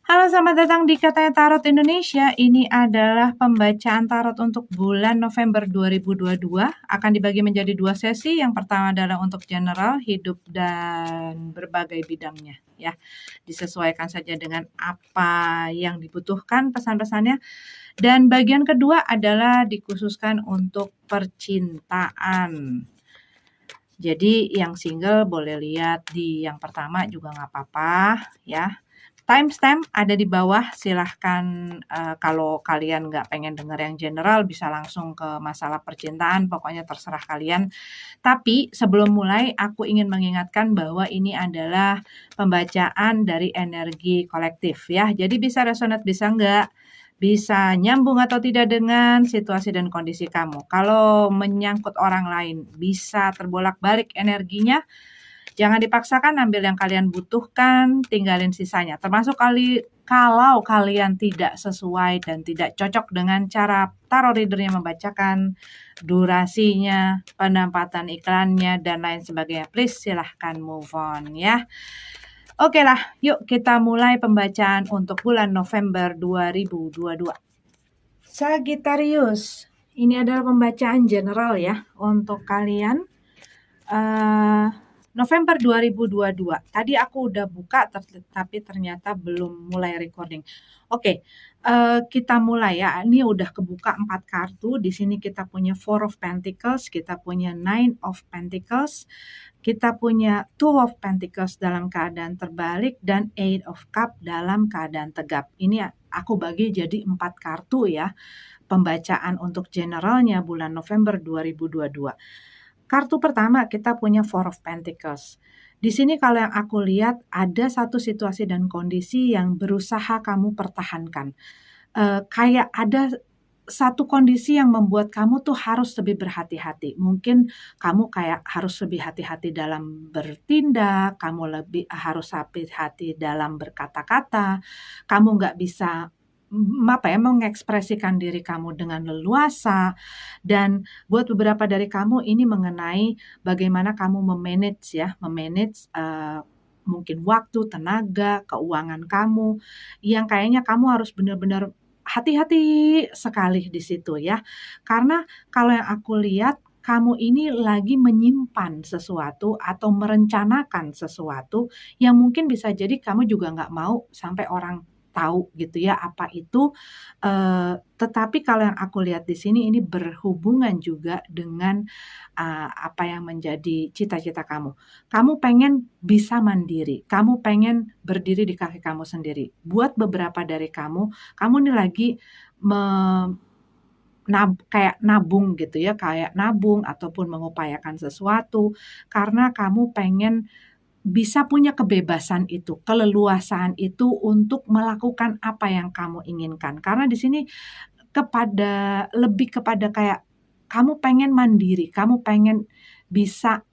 Halo, selamat datang di Katanya Tarot Indonesia. Ini adalah pembacaan tarot untuk bulan November 2022. Akan dibagi menjadi 2 sesi. Yang pertama adalah untuk general, hidup, dan berbagai bidangnya. Ya, disesuaikan saja dengan apa yang dibutuhkan pesan-pesannya. Dan bagian kedua adalah dikhususkan untuk percintaan. Jadi yang single boleh lihat di yang pertama juga nggak apa-apa ya. Timestamp ada di bawah, silahkan kalau kalian nggak pengen denger yang general bisa langsung ke masalah percintaan, pokoknya terserah kalian. Tapi sebelum mulai aku ingin mengingatkan bahwa ini adalah pembacaan dari energi kolektif ya. Jadi bisa resonate bisa enggak, bisa nyambung atau tidak dengan situasi dan kondisi kamu. Kalau menyangkut orang lain bisa terbolak-balik energinya. Jangan dipaksakan, ambil yang kalian butuhkan, tinggalin sisanya. Termasuk kalau kalian tidak sesuai dan tidak cocok dengan cara tarot readernya membacakan, durasinya, penempatan iklannya, dan lain sebagainya. Please silahkan move on ya. Oke lah, yuk kita mulai pembacaan untuk bulan November 2022. Sagittarius, ini adalah pembacaan general ya untuk kalian. November 2022. Tadi aku udah buka tapi ternyata belum mulai recording. Oke, kita mulai ya. Ini udah kebuka 4 kartu. Di sini kita punya Four of Pentacles, kita punya Nine of Pentacles, kita punya Two of Pentacles dalam keadaan terbalik, dan Eight of Cup dalam keadaan tegap. Ini aku bagi jadi 4 kartu ya. Pembacaan untuk generalnya bulan November 2022. Kartu pertama kita punya Four of Pentacles. Di sini kalau yang aku lihat ada satu situasi dan kondisi yang berusaha kamu pertahankan. Kayak ada satu kondisi yang membuat kamu tuh harus lebih berhati-hati. Mungkin kamu kayak harus lebih hati-hati dalam bertindak, kamu lebih harus hati-hati dalam berkata-kata, kamu nggak bisa mengekspresikan diri kamu dengan leluasa. Dan buat beberapa dari kamu ini mengenai bagaimana kamu memanage mungkin waktu, tenaga, keuangan kamu, yang kayaknya kamu harus benar-benar hati-hati sekali di situ ya. Karena kalau yang aku lihat kamu ini lagi menyimpan sesuatu atau merencanakan sesuatu yang mungkin bisa jadi kamu juga nggak mau sampai orang tahu gitu ya apa itu. Tetapi kalau yang aku lihat di sini ini berhubungan juga dengan apa yang menjadi cita-cita kamu. Kamu pengen bisa mandiri, kamu pengen berdiri di kaki kamu sendiri. Buat beberapa dari kamu nih lagi kayak nabung gitu ya, kayak nabung ataupun mengupayakan sesuatu karena kamu pengen bisa punya kebebasan itu, keleluasaan itu untuk melakukan apa yang kamu inginkan. Karena di sini lebih kepada kayak kamu pengen mandiri, kamu pengen bisa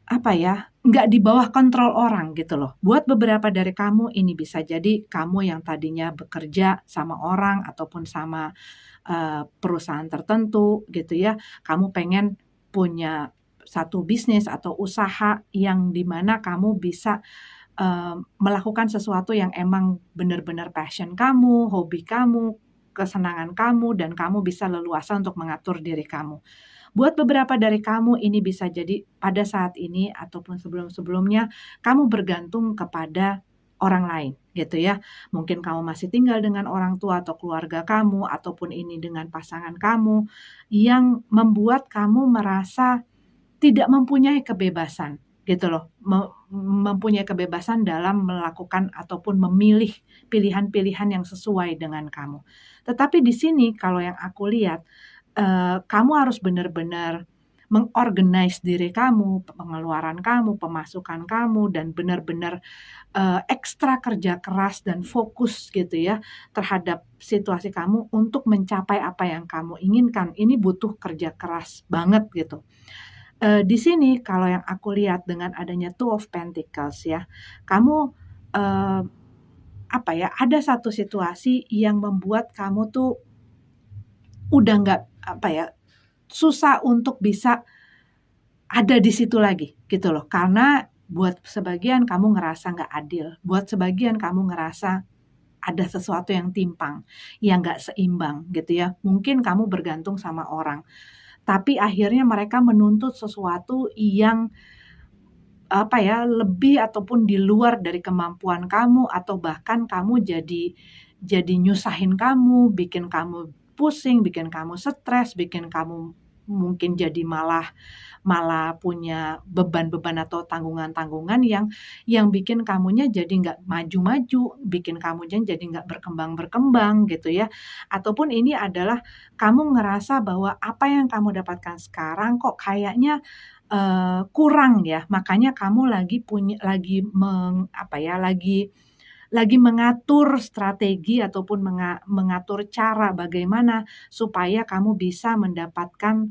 nggak di bawah kontrol orang gitu loh. Buat beberapa dari kamu ini bisa jadi kamu yang tadinya bekerja sama orang ataupun sama perusahaan tertentu gitu ya, kamu pengen punya satu bisnis atau usaha yang dimana kamu bisa melakukan sesuatu yang emang benar-benar passion kamu, hobi kamu, kesenangan kamu, dan kamu bisa leluasa untuk mengatur diri kamu. Buat beberapa dari kamu ini bisa jadi pada saat ini ataupun sebelum-sebelumnya kamu bergantung kepada orang lain gitu ya. Mungkin kamu masih tinggal dengan orang tua atau keluarga kamu ataupun ini dengan pasangan kamu yang membuat kamu merasa tidak mempunyai kebebasan gitu loh. Mempunyai kebebasan dalam melakukan ataupun memilih pilihan-pilihan yang sesuai dengan kamu. Tetapi di sini kalau yang aku lihat kamu harus benar-benar mengorganize diri kamu, pengeluaran kamu, pemasukan kamu, dan benar-benar ekstra kerja keras dan fokus gitu ya terhadap situasi kamu untuk mencapai apa yang kamu inginkan. Ini butuh kerja keras banget gitu. Di sini kalau yang aku lihat dengan adanya Two of Pentacles ya, kamu ada satu situasi yang membuat kamu tuh udah nggak susah untuk bisa ada di situ lagi gitu loh. Karena buat sebagian kamu ngerasa nggak adil, buat sebagian kamu ngerasa ada sesuatu yang timpang, yang nggak seimbang gitu ya. Mungkin kamu bergantung sama orang, tapi akhirnya mereka menuntut sesuatu yang apa ya, lebih ataupun di luar dari kemampuan kamu atau bahkan kamu jadi nyusahin kamu, bikin kamu pusing, bikin kamu stres, bikin kamu mungkin jadi malah malah punya beban-beban atau tanggungan-tanggungan yang bikin kamunya jadi nggak maju-maju, bikin kamunya jadi nggak berkembang-berkembang gitu ya. Ataupun ini adalah kamu ngerasa bahwa apa yang kamu dapatkan sekarang kok kayaknya kurang ya, makanya kamu lagi mengatur strategi ataupun mengatur cara bagaimana supaya kamu bisa mendapatkan,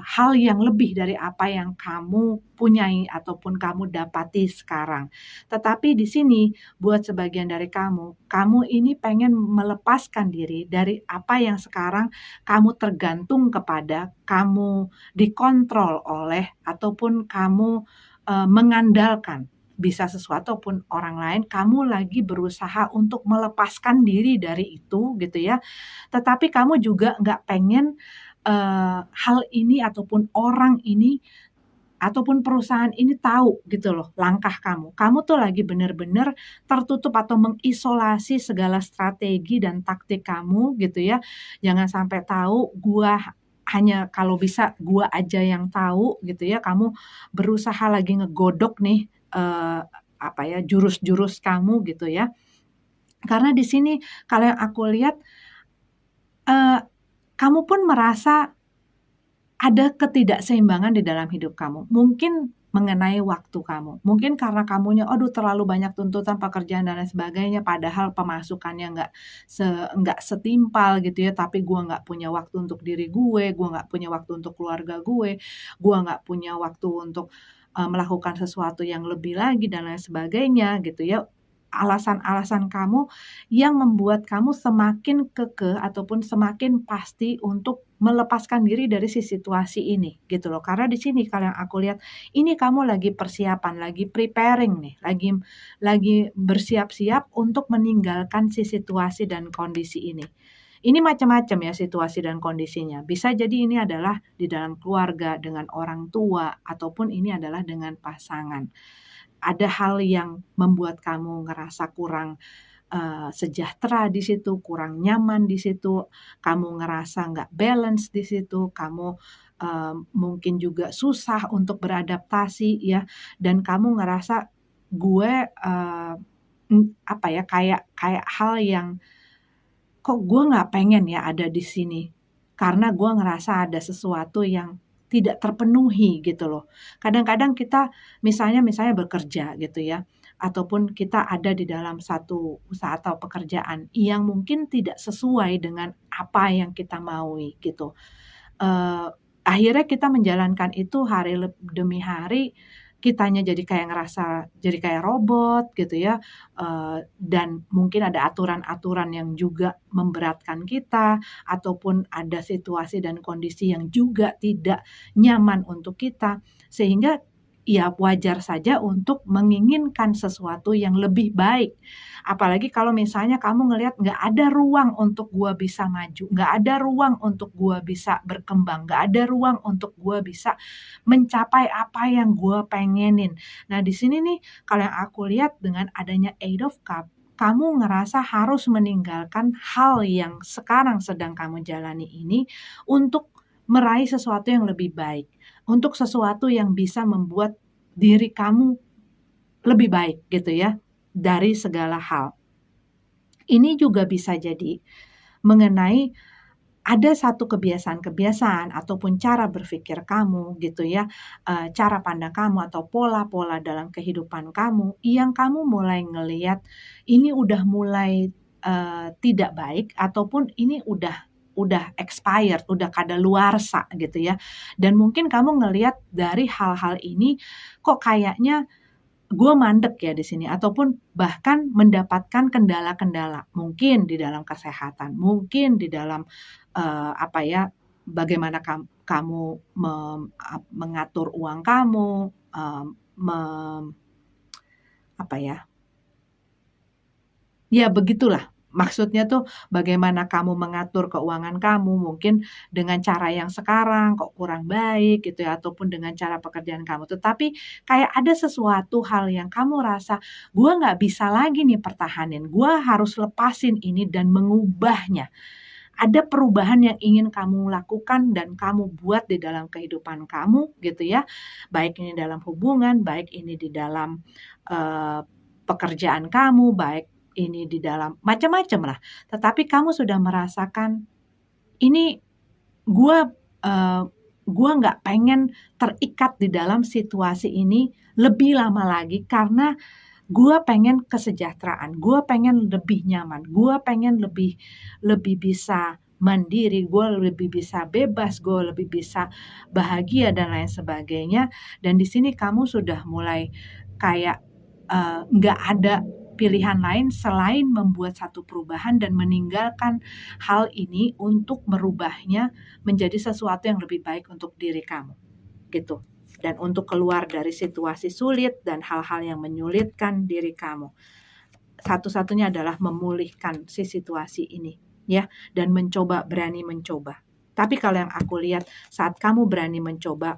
hal yang lebih dari apa yang kamu punyai ataupun kamu dapati sekarang. Tetapi di sini buat sebagian dari kamu, kamu ini pengen melepaskan diri dari apa yang sekarang kamu tergantung kepada, kamu dikontrol oleh ataupun kamu, mengandalkan. Bisa sesuatu pun orang lain, kamu lagi berusaha untuk melepaskan diri dari itu gitu ya, tetapi kamu juga nggak pengen, hal ini ataupun orang ini, ataupun perusahaan ini tahu gitu loh langkah kamu. Kamu tuh lagi bener-bener tertutup atau mengisolasi segala strategi dan taktik kamu gitu ya. Jangan sampai tahu, hanya kalau bisa gua aja yang tahu gitu ya. Kamu berusaha lagi ngegodok nih, apa ya, jurus-jurus kamu gitu ya. Karena di sini kalau yang aku lihat, eee, kamu pun merasa ada ketidakseimbangan di dalam hidup kamu. Mungkin mengenai waktu kamu, mungkin karena kamunya, aduh terlalu banyak tuntutan pekerjaan dan lain sebagainya, padahal pemasukannya nggak setimpal gitu ya, tapi gua nggak punya waktu untuk diri gue, gua nggak punya waktu untuk keluarga gue, gua nggak punya waktu untuk, melakukan sesuatu yang lebih lagi dan lain sebagainya gitu ya. Alasan-alasan kamu yang membuat kamu semakin kekeh ataupun semakin pasti untuk melepaskan diri dari si situasi ini, gitu loh. Karena di sini kalau yang aku lihat, ini kamu lagi persiapan, lagi preparing nih, lagi bersiap-siap untuk meninggalkan si situasi dan kondisi ini. Ini macam-macam ya situasi dan kondisinya. Bisa jadi ini adalah di dalam keluarga, dengan orang tua, ataupun ini adalah dengan pasangan. Ada hal yang membuat kamu ngerasa kurang, sejahtera di situ, kurang nyaman di situ, kamu ngerasa nggak balance di situ, kamu, mungkin juga susah untuk beradaptasi ya, dan kamu ngerasa gue, apa ya, kayak kayak hal yang, "Kok gue nggak pengen ya ada di sini?" Karena gue ngerasa ada sesuatu yang tidak terpenuhi gitu loh. Kadang-kadang kita misalnya bekerja gitu ya, ataupun kita ada di dalam satu usaha atau pekerjaan yang mungkin tidak sesuai dengan apa yang kita maui gitu. Eee, Akhirnya kita menjalankan itu hari demi hari, kitanya jadi kayak ngerasa jadi kayak robot gitu ya, dan mungkin ada aturan-aturan yang juga memberatkan kita, ataupun ada situasi dan kondisi yang juga tidak nyaman untuk kita. Sehingga ya wajar saja untuk menginginkan sesuatu yang lebih baik. Apalagi kalau misalnya kamu ngelihat nggak ada ruang untuk gua bisa maju, nggak ada ruang untuk gua bisa berkembang, nggak ada ruang untuk gua bisa mencapai apa yang gua pengenin. Nah, di sini nih kalau yang aku lihat dengan adanya Eight of Cup, kamu ngerasa harus meninggalkan hal yang sekarang sedang kamu jalani ini untuk meraih sesuatu yang lebih baik, untuk sesuatu yang bisa membuat diri kamu lebih baik gitu ya, dari segala hal. Ini juga bisa jadi mengenai ada satu kebiasaan-kebiasaan ataupun cara berpikir kamu gitu ya, cara pandang kamu atau pola-pola dalam kehidupan kamu yang kamu mulai ngelihat ini udah mulai, tidak baik ataupun ini udah expired, udah kadaluarsa gitu ya. Dan mungkin kamu ngelihat dari hal-hal ini, kok kayaknya gue mandek ya di sini ataupun bahkan mendapatkan kendala-kendala, mungkin di dalam kesehatan, mungkin di dalam, apa ya, bagaimana kamu mengatur uang kamu, apa ya, ya begitulah. Maksudnya tuh bagaimana kamu mengatur keuangan kamu, mungkin dengan cara yang sekarang kok kurang baik gitu ya, ataupun dengan cara pekerjaan kamu. Tetapi kayak ada sesuatu hal yang kamu rasa, "Gua nggak bisa lagi nih pertahanin, gua harus lepasin ini dan mengubahnya." Ada perubahan yang ingin kamu lakukan dan kamu buat di dalam kehidupan kamu gitu ya. Baik ini dalam hubungan, baik ini di dalam, eee, pekerjaan kamu, baik ini di dalam macam-macam lah. Tetapi kamu sudah merasakan, ini gua, eee, gua nggak pengen terikat di dalam situasi ini lebih lama lagi karena gua pengen kesejahteraan, gua pengen lebih nyaman, gua pengen lebih lebih bisa mandiri, gua lebih bisa bebas, gua lebih bisa bahagia dan lain sebagainya. Dan di sini kamu sudah mulai kayak, nggak ada pilihan lain selain membuat satu perubahan dan meninggalkan hal ini untuk merubahnya menjadi sesuatu yang lebih baik untuk diri kamu, gitu. Dan untuk keluar dari situasi sulit dan hal-hal yang menyulitkan diri kamu. Satu-satunya adalah memulihkan si situasi ini, ya, dan berani mencoba. Tapi kalau yang aku lihat saat kamu berani mencoba,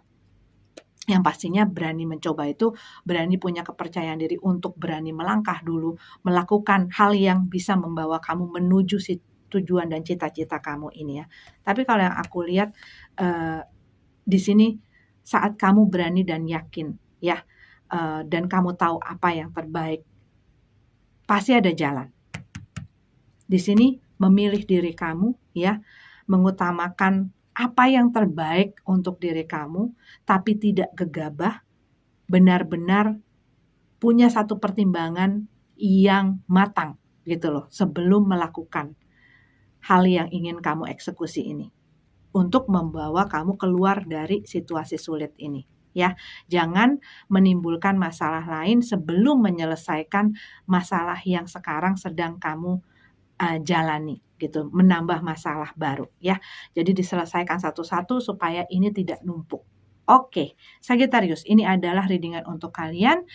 yang pastinya berani mencoba itu berani punya kepercayaan diri untuk berani melangkah dulu, melakukan hal yang bisa membawa kamu menuju si tujuan dan cita-cita kamu ini ya. Tapi kalau yang aku lihat, di sini saat kamu berani dan yakin ya, dan kamu tahu apa yang terbaik, pasti ada jalan. Di sini memilih diri kamu ya, mengutamakan apa yang terbaik untuk diri kamu, tapi tidak gegabah, benar-benar punya satu pertimbangan yang matang gitu loh, sebelum melakukan hal yang ingin kamu eksekusi ini. Untuk membawa kamu keluar dari situasi sulit ini, ya. Jangan menimbulkan masalah lain sebelum menyelesaikan masalah yang sekarang sedang kamu, jalani gitu, menambah masalah baru ya. Jadi diselesaikan satu-satu supaya ini tidak numpuk. Oke, Sagittarius, ini adalah reading untuk kalian.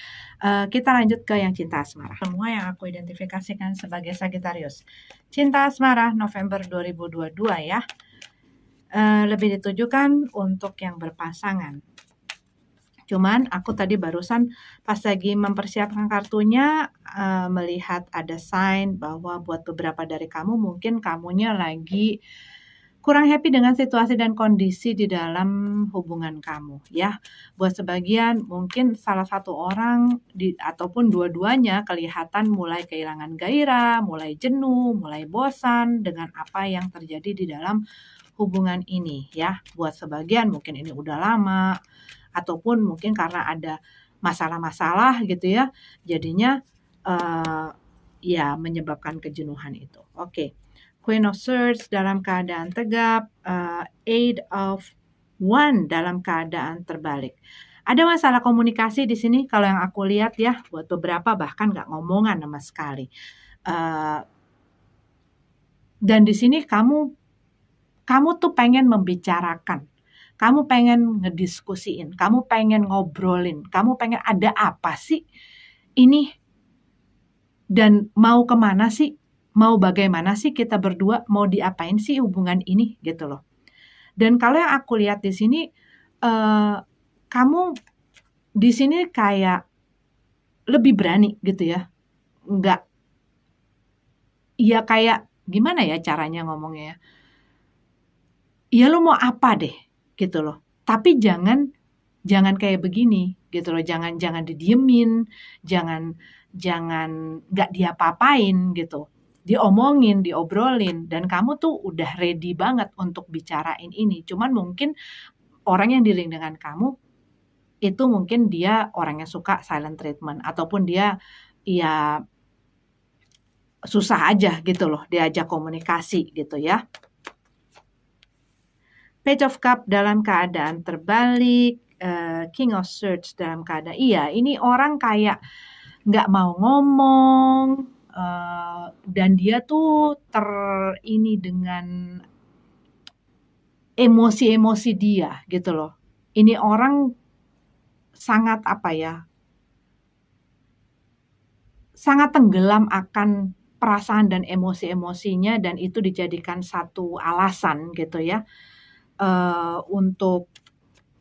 Kita lanjut ke yang cinta asmara. Semua yang aku identifikasikan sebagai Sagittarius. Cinta asmara November 2022 ya. Lebih ditujukan untuk yang berpasangan. Cuman aku tadi barusan pas lagi mempersiapkan kartunya, melihat ada sign bahwa buat beberapa dari kamu mungkin kamunya lagi kurang happy dengan situasi dan kondisi di dalam hubungan kamu ya. Buat sebagian mungkin salah satu orang ataupun dua-duanya kelihatan mulai kehilangan gairah, mulai jenuh, mulai bosan dengan apa yang terjadi di dalam hubungan ini ya. Buat sebagian mungkin ini udah lama ataupun mungkin karena ada masalah-masalah gitu ya. Jadinya ya menyebabkan kejenuhan itu. Oke. Queen of Swords dalam keadaan tegap, Eight of Wands dalam keadaan terbalik. Ada masalah komunikasi di sini kalau yang aku lihat ya, buat beberapa bahkan nggak ngomongan sama sekali. Dan di sini kamu tuh pengen membicarakan, kamu pengen ngediskusiin, kamu pengen ngobrolin, kamu pengen ada apa sih ini, dan mau kemana sih, mau bagaimana sih kita berdua, mau diapain sih hubungan ini gitu loh. Dan kalau yang aku lihat di sini, kamu di sini kayak lebih berani gitu ya, nggak, ya kayak gimana ya caranya ngomongnya ya, ya lo mau apa deh gitu loh, tapi jangan kayak begini gitu loh, jangan didiemin, jangan nggak diapa-apain gitu, diomongin, diobrolin, dan kamu tuh udah ready banget untuk bicarain ini. Cuman mungkin orang yang dealing dengan kamu itu mungkin dia orang yang suka silent treatment, ataupun dia ya susah aja gitu loh diajak komunikasi gitu ya. Page of Cup dalam keadaan terbalik, King of Swords dalam keadaan, iya ini orang kayak nggak mau ngomong, dan dia tuh ini dengan emosi-emosi dia gitu loh. Ini orang sangat apa ya, sangat tenggelam akan perasaan dan emosi-emosinya dan itu dijadikan satu alasan gitu ya, untuk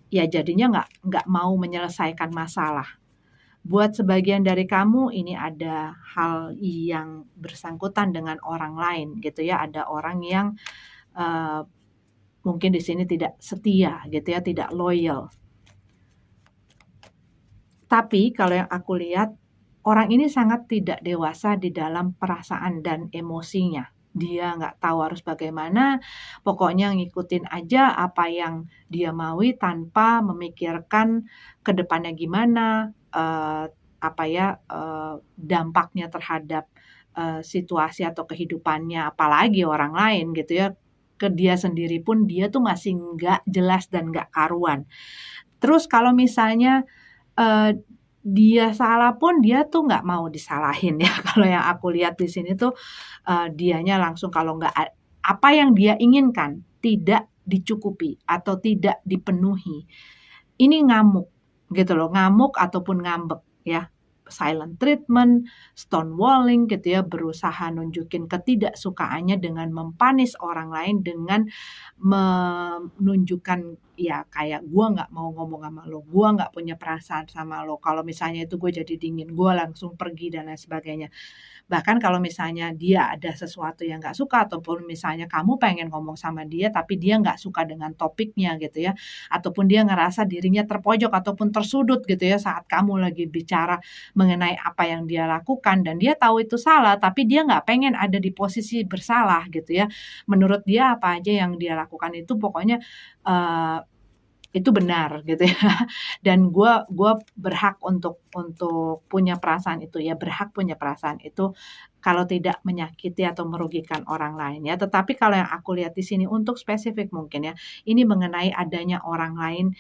ya jadinya nggak mau menyelesaikan masalah. Buat sebagian dari kamu ini ada hal yang bersangkutan dengan orang lain gitu ya, ada orang yang, eee, mungkin di sini tidak setia gitu ya, tidak loyal. Tapi kalau yang aku lihat, orang ini sangat tidak dewasa di dalam perasaan dan emosinya. Dia nggak tahu harus bagaimana, pokoknya ngikutin aja apa yang dia maui tanpa memikirkan ke depannya gimana, apa ya, dampaknya terhadap, situasi atau kehidupannya, apalagi orang lain gitu ya. Ke dia sendiri pun dia tuh masih nggak jelas dan nggak karuan. Terus kalau misalnya Eee, dia salah pun dia tuh nggak mau disalahin ya, kalau yang aku lihat di sini tuh, dianya langsung kalau nggak apa yang dia inginkan tidak dicukupi atau tidak dipenuhi, ini ngamuk gitu loh, ngamuk ataupun ngambek ya. Silent treatment, stonewalling gitu ya, berusaha nunjukin ketidaksukaannya dengan mempanis orang lain dengan menunjukkan ya kayak, "Gua nggak mau ngomong sama lo, gua nggak punya perasaan sama lo, kalau misalnya itu gue jadi dingin, gue langsung pergi," dan lain sebagainya. Bahkan kalau misalnya dia ada sesuatu yang nggak suka ataupun misalnya kamu pengen ngomong sama dia, tapi dia nggak suka dengan topiknya gitu ya, ataupun dia ngerasa dirinya terpojok ataupun tersudut gitu ya saat kamu lagi bicara mengenai apa yang dia lakukan dan dia tahu itu salah, tapi dia nggak pengen ada di posisi bersalah gitu ya. Menurut dia apa aja yang dia lakukan itu pokoknya, eee itu benar gitu ya dan gua berhak untuk punya perasaan itu ya, berhak punya perasaan itu kalau tidak menyakiti atau merugikan orang lain ya. Tetapi kalau yang aku lihat di sini untuk spesifik mungkin ya, ini mengenai adanya orang lain,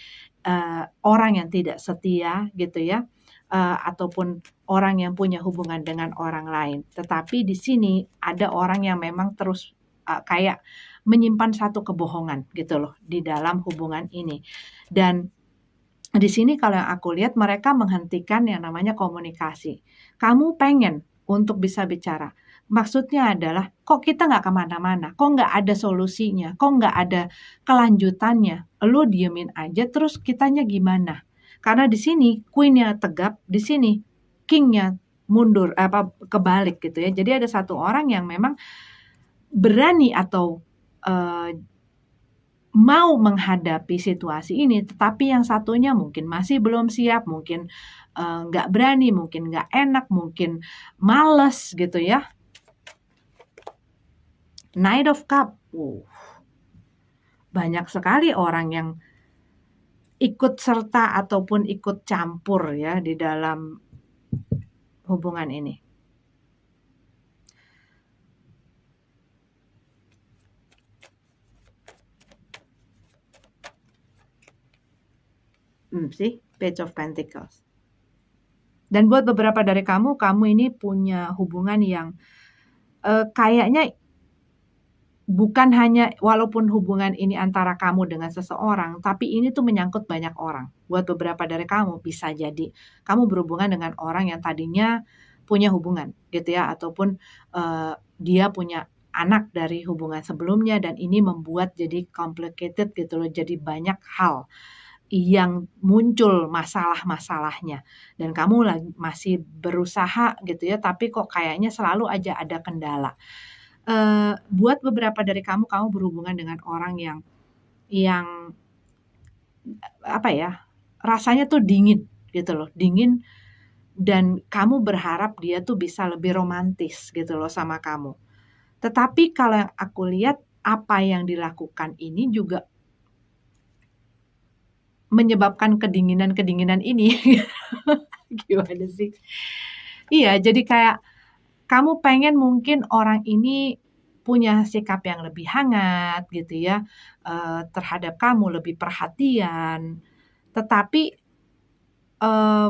orang yang tidak setia gitu ya, ataupun orang yang punya hubungan dengan orang lain. Tetapi di sini ada orang yang memang terus, kayak menyimpan satu kebohongan gitu loh di dalam hubungan ini. Dan di sini kalau yang aku lihat mereka menghentikan yang namanya komunikasi. Kamu pengen untuk bisa bicara. Maksudnya adalah, kok kita nggak kemana-mana, kok nggak ada solusinya, kok nggak ada kelanjutannya. Lu diemin aja terus kitanya gimana? Karena di sini queen-nya tegap, di sini king-nya mundur, apa, kebalik gitu ya. Jadi ada satu orang yang memang berani atau, eee, mau menghadapi situasi ini, tetapi yang satunya mungkin masih belum siap, mungkin, nggak berani, mungkin nggak enak, mungkin males gitu ya. Knight of Cup, banyak sekali orang yang ikut serta ataupun ikut campur ya di dalam hubungan ini. See, Page of Pentacles. Dan buat beberapa dari kamu, kamu ini punya hubungan yang, kayaknya bukan hanya walaupun hubungan ini antara kamu dengan seseorang, tapi ini tuh menyangkut banyak orang. Buat beberapa dari kamu, bisa jadi kamu berhubungan dengan orang yang tadinya punya hubungan gitu ya, ataupun, dia punya anak dari hubungan sebelumnya dan ini membuat jadi complicated gitu loh, jadi banyak hal yang muncul masalah-masalahnya dan kamu masih berusaha gitu ya, tapi kok kayaknya selalu aja ada kendala. Buat beberapa dari kamu, kamu berhubungan dengan orang yang apa ya, rasanya tuh dingin gitu loh, dingin dan kamu berharap dia tuh bisa lebih romantis gitu loh sama kamu. Tetapi kalau yang aku lihat, apa yang dilakukan ini juga menyebabkan kedinginan-kedinginan ini. Gimana sih? Iya, jadi kayak kamu pengen mungkin orang ini punya sikap yang lebih hangat gitu ya, terhadap kamu, lebih perhatian. Tetapi, eee,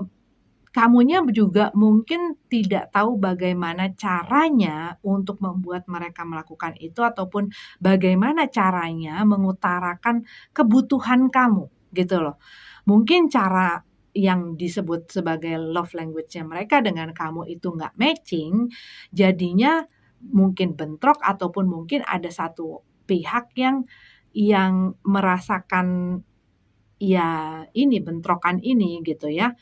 kamunya juga mungkin tidak tahu bagaimana caranya untuk membuat mereka melakukan itu ataupun bagaimana caranya mengutarakan kebutuhan kamu, gitu loh. Mungkin cara yang disebut sebagai love language-nya mereka dengan kamu itu nggak matching, jadinya mungkin bentrok ataupun mungkin ada satu pihak yang merasakan ya ini bentrokan ini gitu ya.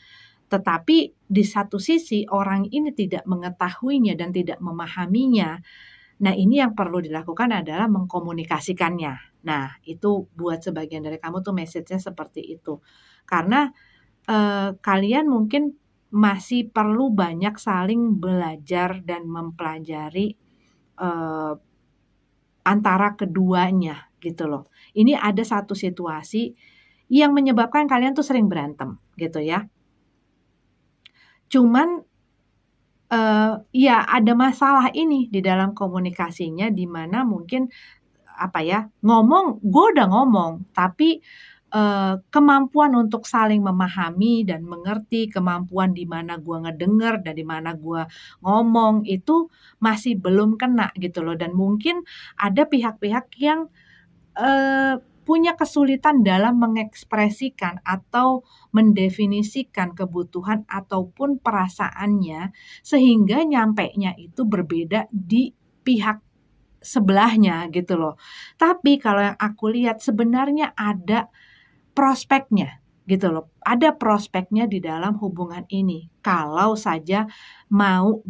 Tetapi di satu sisi orang ini tidak mengetahuinya dan tidak memahaminya. Nah, ini yang perlu dilakukan adalah mengkomunikasikannya. Nah, itu buat sebagian dari kamu tuh message-nya seperti itu. Karena kalian mungkin masih perlu banyak saling belajar dan mempelajari antara keduanya gitu loh. Ini ada satu situasi yang menyebabkan kalian tuh sering berantem gitu ya. Cuman ya ada masalah ini di dalam komunikasinya di mana mungkin gue udah ngomong tapi kemampuan untuk saling memahami dan mengerti, kemampuan di mana gue ngedenger dan di mana gue ngomong itu masih belum kena gitu loh. Dan mungkin ada pihak-pihak yang punya kesulitan dalam mengekspresikan atau mendefinisikan kebutuhan ataupun perasaannya sehingga nyampenya itu berbeda di pihak sebelahnya gitu loh. Tapi kalau yang aku lihat sebenarnya ada prospeknya gitu loh. Ada prospeknya di dalam hubungan ini. Kalau saja mau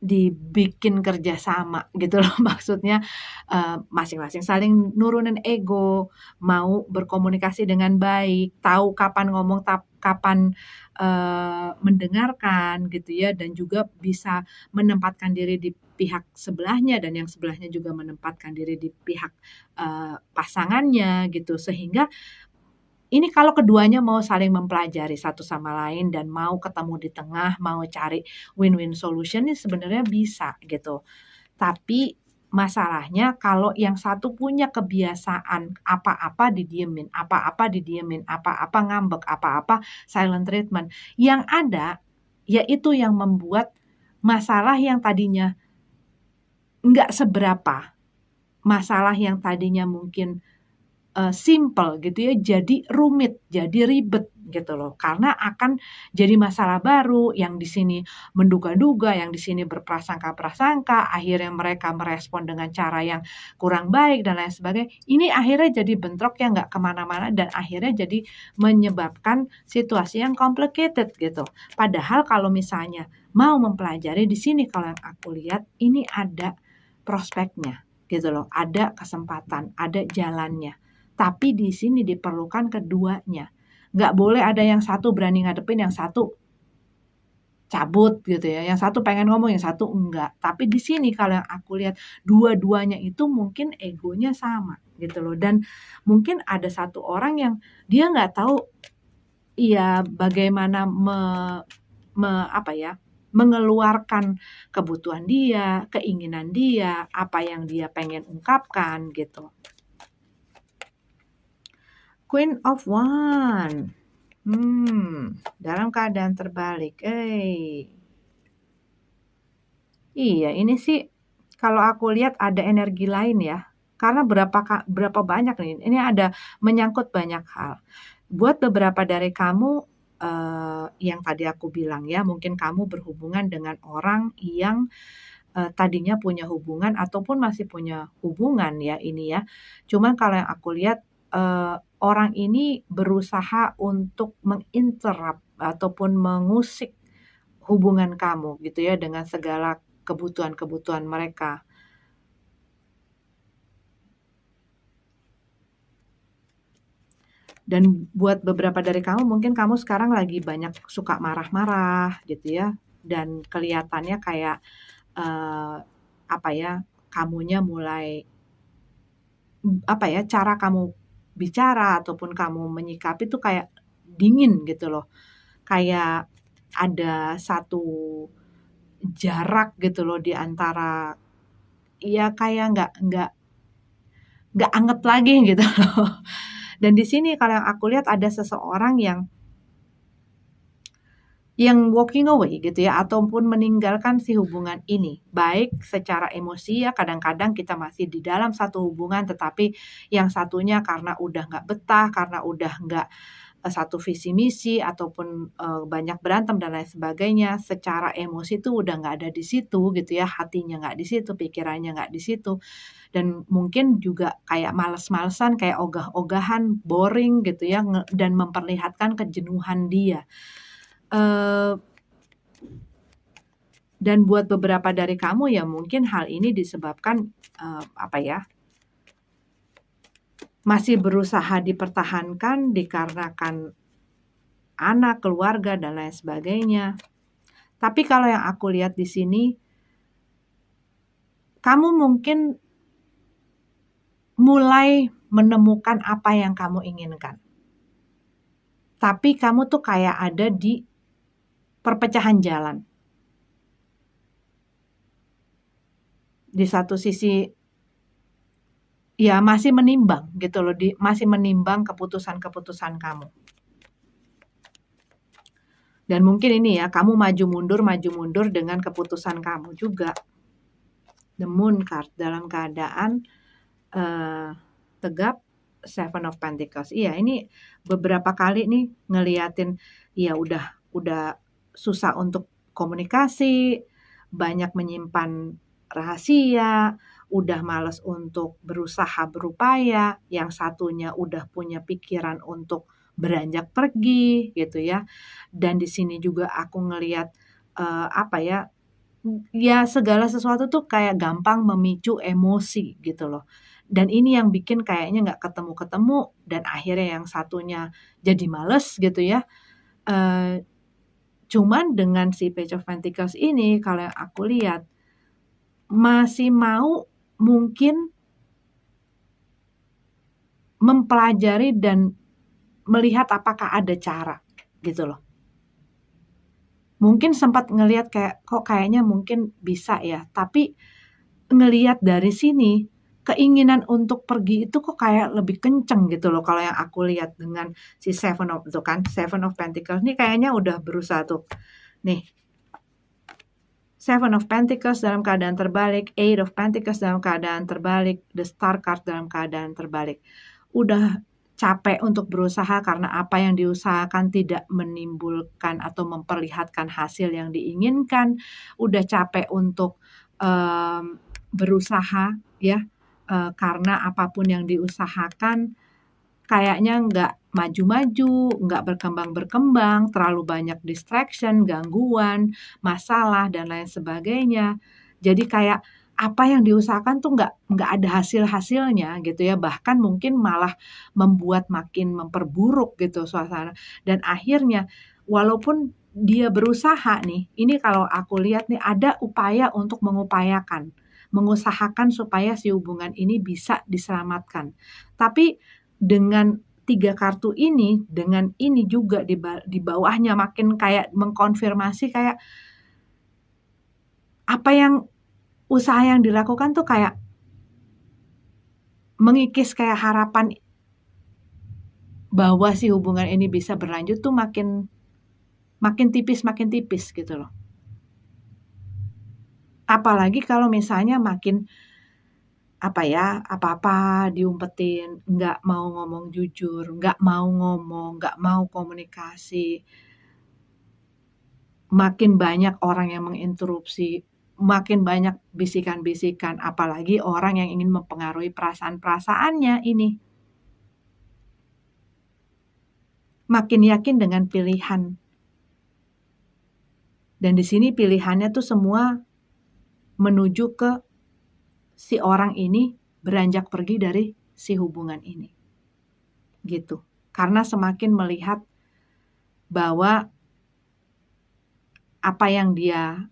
dibikin kerjasama gitu loh. Maksudnya masing-masing saling nurunin ego, mau berkomunikasi dengan baik, tahu kapan ngomong, kapan mendengarkan gitu ya, dan juga bisa menempatkan diri di pihak sebelahnya dan yang sebelahnya juga menempatkan diri di pihak pasangannya gitu. Sehingga ini kalau keduanya mau saling mempelajari satu sama lain dan mau ketemu di tengah, mau cari win-win solution ini sebenarnya bisa gitu. Tapi masalahnya kalau yang satu punya kebiasaan apa-apa didiemin, apa-apa ngambek, apa-apa silent treatment. Yang ada yaitu yang membuat masalah yang tadinya nggak seberapa, masalah yang tadinya mungkin simple gitu ya, jadi rumit, jadi ribet gitu loh. Karena akan jadi masalah baru, yang di sini menduga-duga, yang di sini berprasangka-prasangka, akhirnya mereka merespon dengan cara yang kurang baik dan lain sebagainya. Ini akhirnya jadi bentrok yang nggak kemana-mana dan akhirnya jadi menyebabkan situasi yang complicated gitu. Padahal kalau misalnya mau mempelajari di sini kalau yang aku lihat ini ada prospeknya gitu loh, ada kesempatan, ada jalannya. Tapi di sini diperlukan keduanya. Nggak boleh ada yang satu berani ngadepin, yang satu cabut gitu ya. Yang satu pengen ngomong, yang satu enggak. Tapi di sini kalau yang aku lihat dua-duanya itu mungkin egonya sama gitu loh. Dan mungkin ada satu orang yang dia nggak tahu ya bagaimana mengeluarkan kebutuhan dia, keinginan dia, apa yang dia pengen ungkapkan gitu. Queen of Wand. Dalam keadaan terbalik. Iya, ini sih kalau aku lihat ada energi lain ya. Karena berapa banyak nih. Ini ada menyangkut banyak hal. Buat beberapa dari kamu yang tadi aku bilang ya, mungkin kamu berhubungan dengan orang yang tadinya punya hubungan ataupun masih punya hubungan ya ini ya. Cuman kalau yang aku lihat orang ini berusaha untuk menginterrupt ataupun mengusik hubungan kamu gitu ya dengan segala kebutuhan-kebutuhan mereka. Dan buat beberapa dari kamu mungkin kamu sekarang lagi banyak suka marah-marah gitu ya dan kelihatannya kayak kamunya mulai cara kamu bicara ataupun kamu menyikapi tuh kayak dingin gitu loh. Kayak ada satu jarak gitu loh di antara ya kayak nggak anget lagi gitu loh. Dan di sini kalau yang aku lihat ada seseorang yang walking away gitu ya ataupun meninggalkan si hubungan ini. Baik secara emosi ya kadang-kadang kita masih di dalam satu hubungan tetapi yang satunya karena udah nggak betah, karena udah nggak satu visi misi ataupun, banyak berantem dan lain sebagainya, secara emosi tuh udah nggak ada di situ gitu ya, hatinya nggak di situ, pikirannya nggak di situ, dan mungkin juga kayak males-malesan, kayak ogah-ogahan, boring gitu ya, dan memperlihatkan kejenuhan dia. Dan buat beberapa dari kamu ya mungkin hal ini disebabkan, masih berusaha dipertahankan dikarenakan anak, keluarga, dan lain sebagainya. Tapi kalau yang aku lihat di sini, kamu mungkin mulai menemukan apa yang kamu inginkan. Tapi kamu tuh kayak ada di perpecahan jalan. Di satu sisi, ya masih menimbang gitu loh, masih menimbang keputusan-keputusan kamu. Dan mungkin ini ya, kamu maju mundur dengan keputusan kamu juga. The Moon card dalam keadaan tegap, Seven of Pentacles. Iya, ini beberapa kali nih ngeliatin, ya udah susah untuk komunikasi, banyak menyimpan rahasia, udah males untuk berusaha berupaya, yang satunya udah punya pikiran untuk beranjak pergi gitu ya. Dan di sini juga aku ngelihat ya segala sesuatu tuh kayak gampang memicu emosi gitu loh. Dan ini yang bikin kayaknya nggak ketemu-ketemu dan akhirnya yang satunya jadi males gitu ya. Cuman dengan si Page of Pentacles ini kalau yang aku lihat masih mau mungkin mempelajari dan melihat apakah ada cara gitu loh. Mungkin sempat ngelihat kayak kok kayaknya mungkin bisa ya, tapi ngelihat dari sini keinginan untuk pergi itu kok kayak lebih kenceng gitu loh kalau yang aku lihat dengan si Seven of Pentacles ini kayaknya udah berusaha tuh. Nih. Seven of Pentacles dalam keadaan terbalik, Eight of Pentacles dalam keadaan terbalik, The Star card dalam keadaan terbalik. Udah capek untuk berusaha karena apa yang diusahakan tidak menimbulkan atau memperlihatkan hasil yang diinginkan. Udah capek untuk berusaha ya, karena apapun yang diusahakan kayaknya nggak maju-maju, nggak berkembang-berkembang, terlalu banyak distraction, gangguan, masalah, dan lain sebagainya. Jadi kayak apa yang diusahakan tuh nggak ada hasil-hasilnya gitu ya, bahkan mungkin malah membuat makin memperburuk gitu suasana. Dan akhirnya walaupun dia berusaha nih, ini kalau aku lihat nih ada upaya untuk mengusahakan supaya si hubungan ini bisa diselamatkan. Tapi dengan 3 kartu ini, dengan ini juga di bawahnya makin kayak mengkonfirmasi kayak usaha yang dilakukan tuh kayak mengikis kayak harapan bahwa si hubungan ini bisa berlanjut tuh makin tipis gitu loh. Apalagi kalau misalnya makin apa-apa diumpetin, nggak mau ngomong jujur, nggak mau ngomong, nggak mau komunikasi. Makin banyak orang yang menginterupsi, makin banyak bisikan-bisikan, apalagi orang yang ingin mempengaruhi perasaan-perasaannya ini. Makin yakin dengan pilihan. Dan di sini pilihannya tuh semua menuju ke si orang ini beranjak pergi dari si hubungan ini. Gitu. Karena semakin melihat bahwa apa yang dia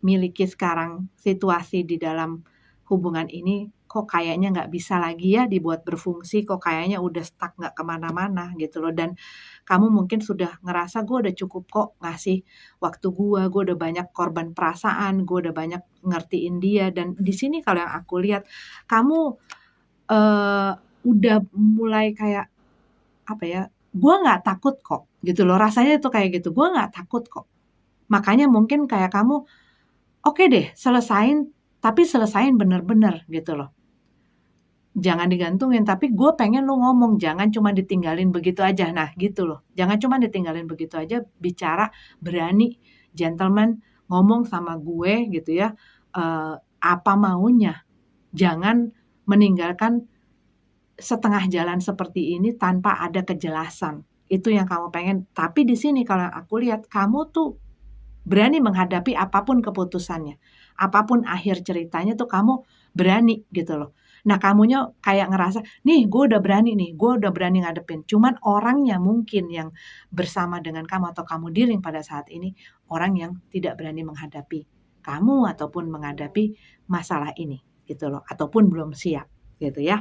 miliki sekarang, situasi di dalam hubungan ini kok kayaknya nggak bisa lagi ya dibuat berfungsi, kok kayaknya udah stuck nggak kemana-mana gitu loh. Dan kamu mungkin sudah ngerasa gue udah cukup kok ngasih waktu gue udah banyak korban perasaan, gue udah banyak ngertiin dia. Dan di sini kalau yang aku lihat kamu udah mulai kayak gue nggak takut kok gitu loh, rasanya itu kayak gitu, gue nggak takut kok. Makanya mungkin kayak kamu oke deh selesain, tapi selesain bener-bener gitu loh. jangan digantungin, tapi gue pengen lu ngomong, jangan cuma ditinggalin begitu aja. Nah, gitu loh. Jangan cuma ditinggalin begitu aja, bicara, berani, gentleman, ngomong sama gue gitu ya, apa maunya. Jangan meninggalkan setengah jalan seperti ini tanpa ada kejelasan. Itu yang kamu pengen. Tapi di sini kalau aku lihat, kamu tuh berani menghadapi apapun keputusannya. Apapun akhir ceritanya tuh kamu berani gitu loh. Nah, kamunya kayak ngerasa, nih gue udah berani nih, gue udah berani ngadepin. Cuman orangnya mungkin yang bersama dengan kamu atau kamu dealing pada saat ini, orang yang tidak berani menghadapi kamu ataupun menghadapi masalah ini gitu loh. Ataupun belum siap gitu ya.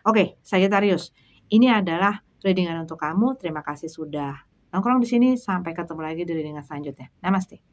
Oke, Sagittarius, ini adalah readingan untuk kamu. Terima kasih sudah nongkrong di sini. Sampai ketemu lagi di readingan selanjutnya. Namaste.